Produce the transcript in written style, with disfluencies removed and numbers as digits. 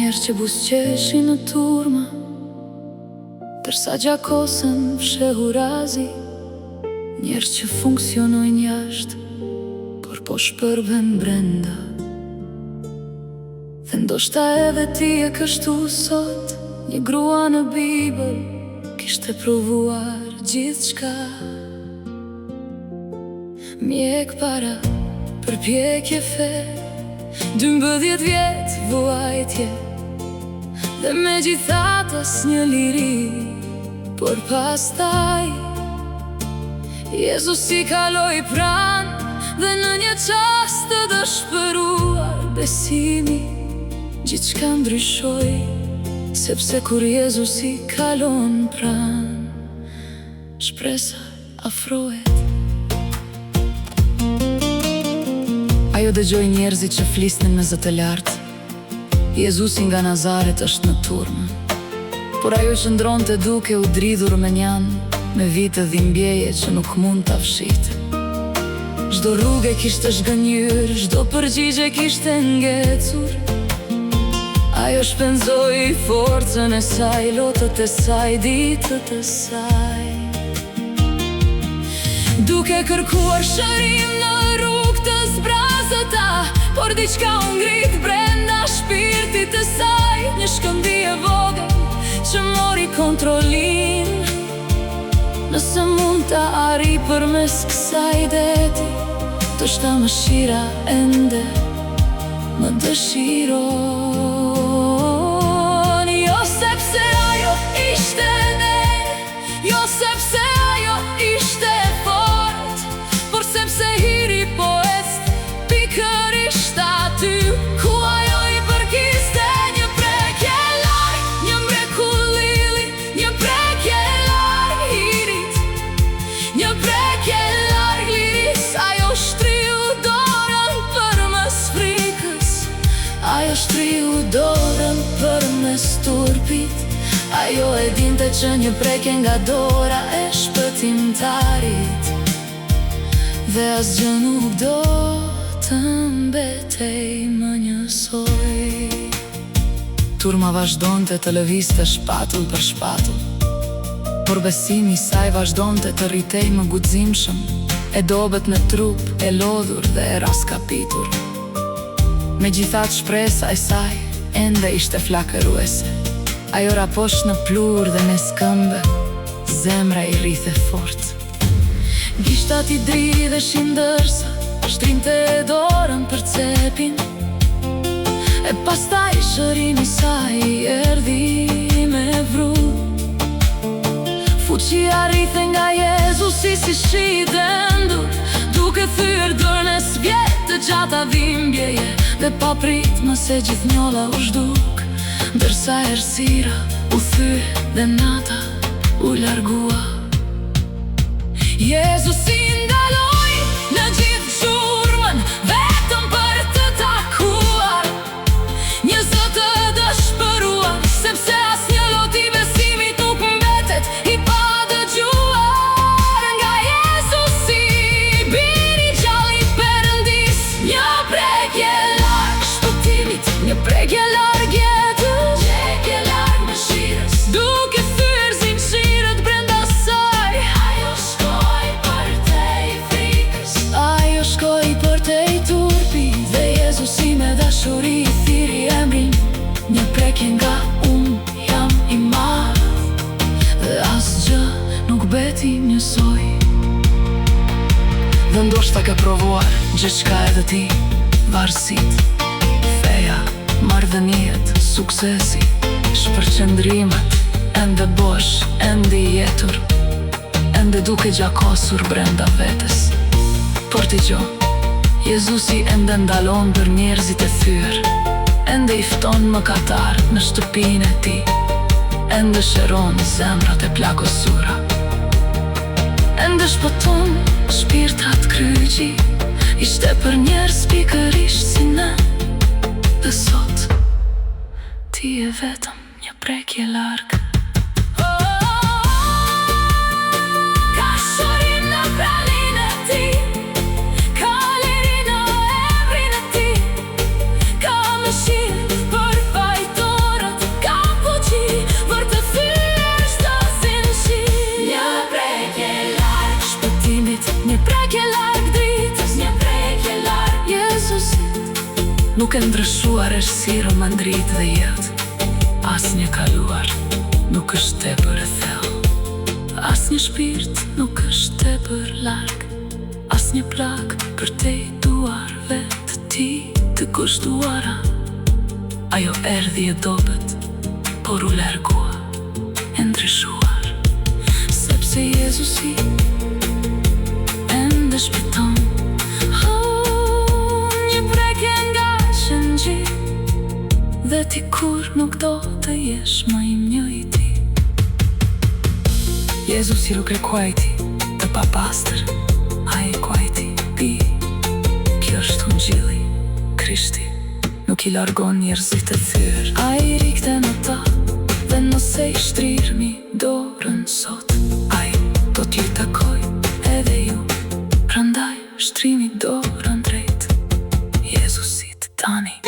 njerë që busqeshi në turma, tërsa gjakosën fshehu razi. Njerë që funksionojnë jashtë, por po shpërben brenda. Dhe ndoshta edhe ti e kështu sot. Një grua në Bibël kishte provuar gjithë shka. Mjek para, përpjekje fe, 12 vjetë vuajtje, dhe me gjithat asnjë liri. Por pastaj Jezus i kaloi pran, dhe në një qast të dëshpëruar besimi, gjithçka ndryshoi, sepse kur Jezus i kalon pran, shpresa afrohet. Ajo dëgjoi njerëzit që flisnin me zë të lartë. Jezusi nga Nazaret është në turmë, por ajo qëndronte duke u dridhur me njan, me vite dhimbjeje që nuk mund ta fshit. Çdo rrugë kishte zhgënjur, çdo përgjigje kishte ngecur. Ajo shpenzoi forcën e saj, lotët e saj, ditët e saj, duke kërkuar shërim në rrugë të zbrazëta. Por diçka u ngrit brenda shpirtit të saj, një shkëmbi e vogël që mori kontrolin. Nëse mund ta arri përmes kësaj deti, ndoshta mëshira ende më dëshiron. Jo sepse ajo ishte ne, jo sepse ajo ishte fort, por sepse hiri po est pikërisht aty ku ajo i përkiste. Një prekje larg, një mrekullili, një prekje larg hirit, një prekje larg liris. Ajo shtriu dorën përmes frikës, ajo shtriu dorën përmes turpit. Ajo e dinte që një prekje nga dora e shpëtimtarit, dhe asgjë nuk do të mbetej më njësoj. Turma vazhdonte të lëvizte shpatull për shpatull, por besimi i saj vazhdonte të rritej më guximshëm, e dobët në trup, e lodhur dhe e raskapitur. Megjithatë shpresa e saj ende ishte flakëruese. Ajo raposh në plur dhe me skëmbe, zemra i rrithe fort. Gishtat i dridheshin ndërsa shtrinte dorën për cepin, e pastaj shërimi i saj erdhi me vru. Fuqia rrithe nga Jezusi si shi dendur, duke thyer dorën e s'vjet të gjata dhimbjeje, dhe pa prit më se gjithnjolla u zhduk. Ndërsa errësira u thye dhe nata u largua. Jezusi ndaloi në gjithë gjurmën, vetëm për të takuar një zë të dëshpëruar, sepse asnjë lot i besimit nuk mbetet i padëgjuar. Nga Jezusi, biri gjallë i Perëndis, një prekje larg shpëtimit, një prekje larg jetës, prekje larg mëshirës, duke thyer zinxhirët brenda saj. Ajo shkoi përtej frikës, ajo shkoi përtej turpit, dhe Jezusi me dashuri i thiri emrin. Një prekje nga jam i madh, dhe asgjë nuk beti njësoj. Dhe ndoshta ka provuar gjithçka edhe ti, varësit, feja, marrëdhëniet, suksesi, shpërqendrimet, ende bosh, ende i jetur, ende duke gjakosur brenda vetes. Por dëgjo, Jezusi ende ndalon për njerëzit e thyer, ende i fton mëkatar në shtëpinë e tij, ende shëron zemrat e plagosura, ende shpëton shpirtat kryqi. Ishte për njerëz pikërisht si ne, dhe sot ti je vetëm një prekje larg. Ka shërim në praninë e tij, ka liri në emrin e tij, ka mëshirë për fajton. Nuk e ndryshuar është si romandrit dhe jetë. As një kaluar nuk është tepër e thellë. As një shpirt nuk është tepër larg. As një plak për te duarve të ti të kushtuara. Ajo erdhi e dobët, por u largua e ndryshuar. Sepse Jezusi ende shpëton. Një prekje nga shëngji, dhe ti kur nuk do të jesh më i njëjti. Jezusi nuk e kuajti të papastër, ai e kuajti pi. Kjo është ungjilli, Krishti nuk i largon njerëzit e thyrë. Ai rikte në ta, dhe nëse i shtrirmi dorën sot, ai do t'ju takoj edhe ju. Prandaj shtrimi dorën drejt Jezusit tani.